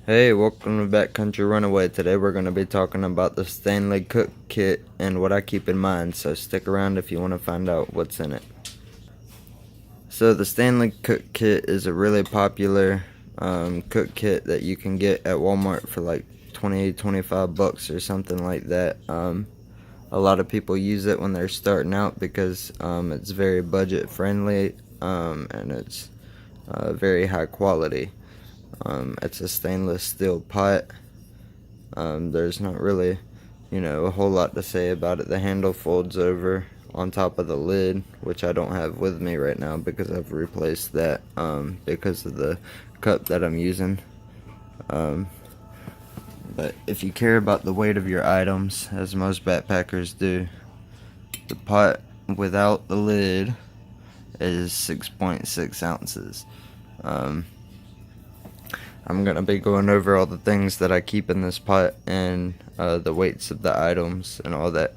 Hey, welcome to Backcountry Runaway. Today we're going to be talking about the Stanley cook kit and what I keep in mind, so stick around if you want to find out what's in it. So the Stanley cook kit is a really popular cook kit that you can get at Walmart for like 25 bucks or something like that. A lot of people use it when they're starting out because it's very budget friendly and it's very high quality. It's a stainless steel pot. There's not really, a whole lot to say about it. The handle folds over on top of the lid, which I don't have with me right now because I've replaced that because of the cup that I'm using. But if you care about the weight of your items, as most backpackers do, the pot without the lid is 6.6 ounces. I'm going to be going over all the things that I keep in this pot and the weights of the items and all that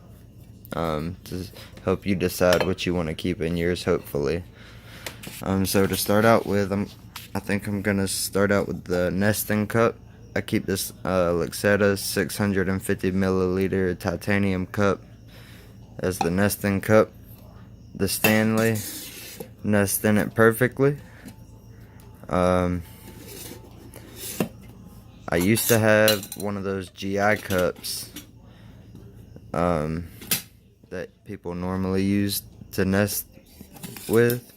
to help you decide what you want to keep in yours, hopefully. So to start out with, I think I'm going to start out with the nesting cup. I keep this Luxetta 650 milliliter titanium cup as the nesting cup. The Stanley nests in it perfectly. I used to have one of those GI cups that people normally use to nest with.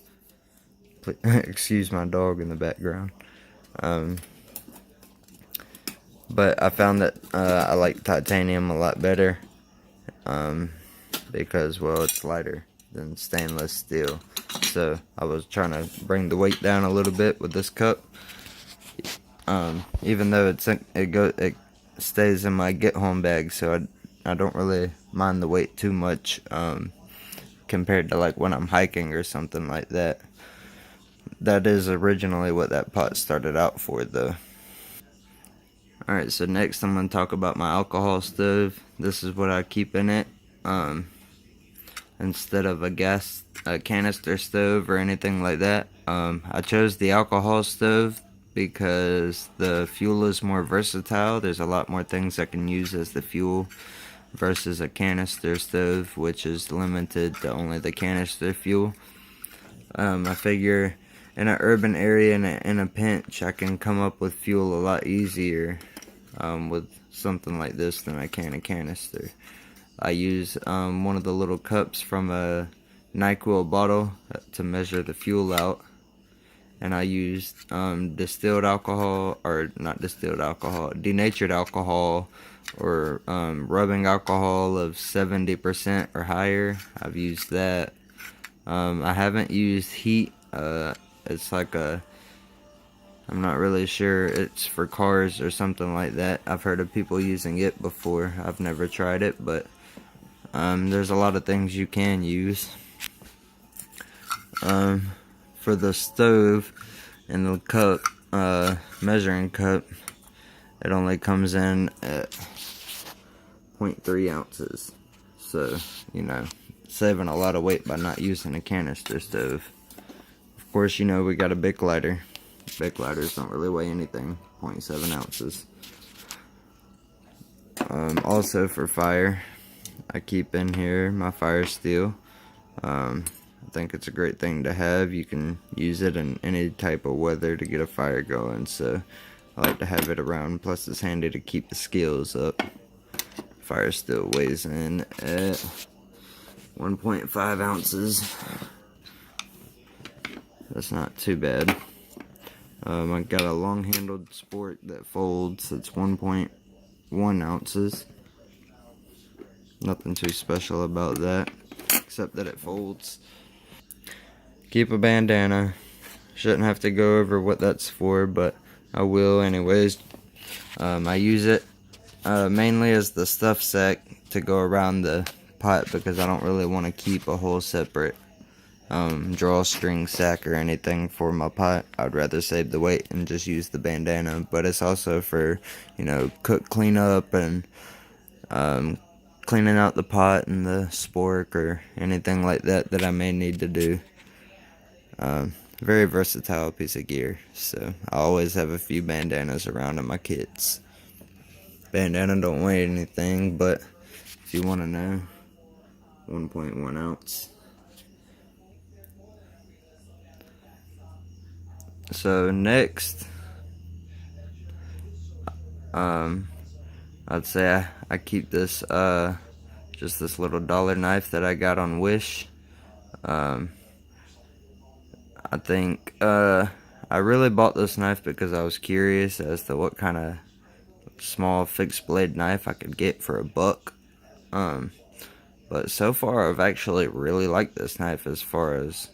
Excuse my dog in the background. But I found that I like titanium a lot better because, well, it's lighter than stainless steel. So I was trying to bring the weight down a little bit with this cup. Even though it stays in my get home bag, so I don't really mind the weight too much compared to like when I'm hiking or something like that. That is originally what that pot started out for, though. Alright, so next I'm going to talk about my alcohol stove. This is what I keep in it. Instead of a canister stove or anything like that. I chose the alcohol stove because the fuel is more versatile. There's a lot more things I can use as the fuel versus a canister stove, which is limited to only the canister fuel. I figure in an urban area in a pinch, I can come up with fuel a lot easier with something like this than I can a canister. I use one of the little cups from a NyQuil bottle to measure the fuel out. And I used denatured alcohol, or rubbing alcohol of 70% or higher. I've used that. I haven't used heat. It's like I'm not really sure, it's for cars or something like that. I've heard of people using it before. I've never tried it, but there's a lot of things you can use. For the stove and the cup, measuring cup, it only comes in at 0.3 ounces. So, saving a lot of weight by not using a canister stove. Of course, we got a Bic lighter. Bic lighters don't really weigh anything, 0.7 ounces. Also for fire, I keep in here my fire steel. I think it's a great thing to have. You can use it in any type of weather to get a fire going, so I like to have it around. Plus it's handy to keep the skills up. Fire still weighs in at 1.5 ounces. That's not too bad. I got a long-handled sport that folds. It's 1.1 ounces. Nothing too special about that, except that it folds. Keep a bandana. Shouldn't have to go over what that's for, but I will anyways. I use it mainly as the stuff sack to go around the pot because I don't really want to keep a whole separate drawstring sack or anything for my pot. I'd rather save the weight and just use the bandana, but it's also for, cook cleanup and cleaning out the pot and the spork or anything like that that I may need to do. very versatile piece of gear. So I always have a few bandanas around in my kits. Bandana don't weigh anything, but if you want to know, 1.1 ounce. So next, I'd say I keep this just this little dollar knife that I got on Wish. I think I really bought this knife because I was curious as to what kind of small fixed blade knife I could get for $1. But so far I've actually really liked this knife as far as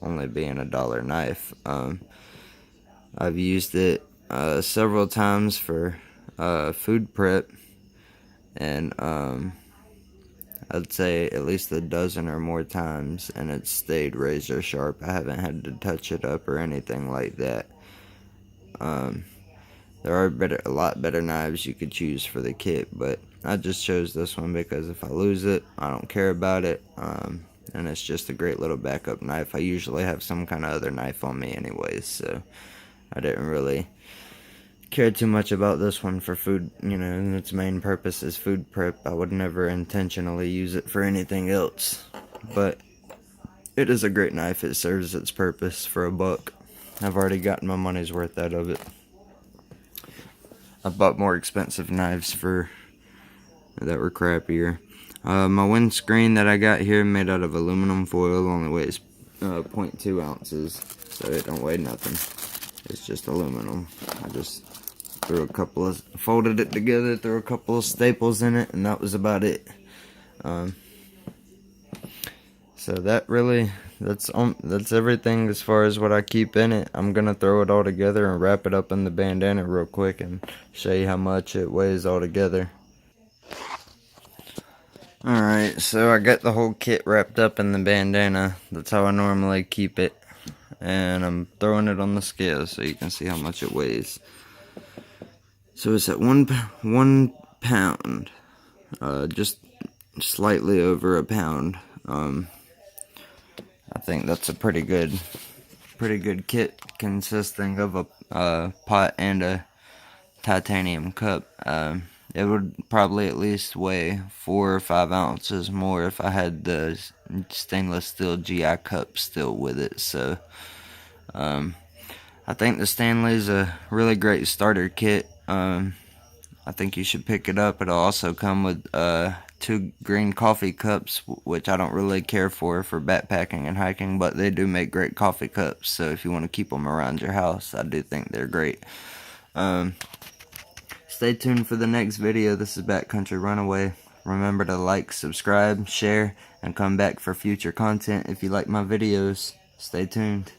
only being a dollar knife. I've used it several times for food prep, and I'd say at least a dozen or more times, and it's stayed razor sharp. I haven't had to touch it up or anything like that. There are a lot better knives you could choose for the kit, but I just chose this one because if I lose it, I don't care about it, and it's just a great little backup knife. I usually have some kind of other knife on me anyways, so I didn't really care too much about this one for food, and its main purpose is food prep. I would never intentionally use it for anything else, but it is a great knife. It serves its purpose for $1. I've already gotten my money's worth out of it. I bought more expensive knives that were crappier. My windscreen that I got here made out of aluminum foil only weighs 0.2 ounces, so it don't weigh nothing. It's just aluminum. I just folded it together, threw a couple of staples in it, and that was about it. So that's everything as far as what I keep in it. I'm gonna throw it all together and wrap it up in the bandana real quick and show you how much it weighs all together. Alright, so I got the whole kit wrapped up in the bandana. That's how I normally keep it. And I'm throwing it on the scale so you can see how much it weighs. So it's at 1 pound, just slightly over a pound. I think that's a pretty good kit consisting of a pot and a titanium cup. It would probably at least weigh 4 or 5 ounces more if I had the stainless steel GI cup still with it. So I think the Stanley's a really great starter kit. I think you should pick it up. It'll also come with 2 green coffee cups, which I don't really care for backpacking and hiking, but they do make great coffee cups, so if you want to keep them around your house, I do think they're great. Stay tuned for the next video. This is Backcountry Runaway. Remember to like, subscribe, share, and come back for future content if you like my videos. Stay tuned.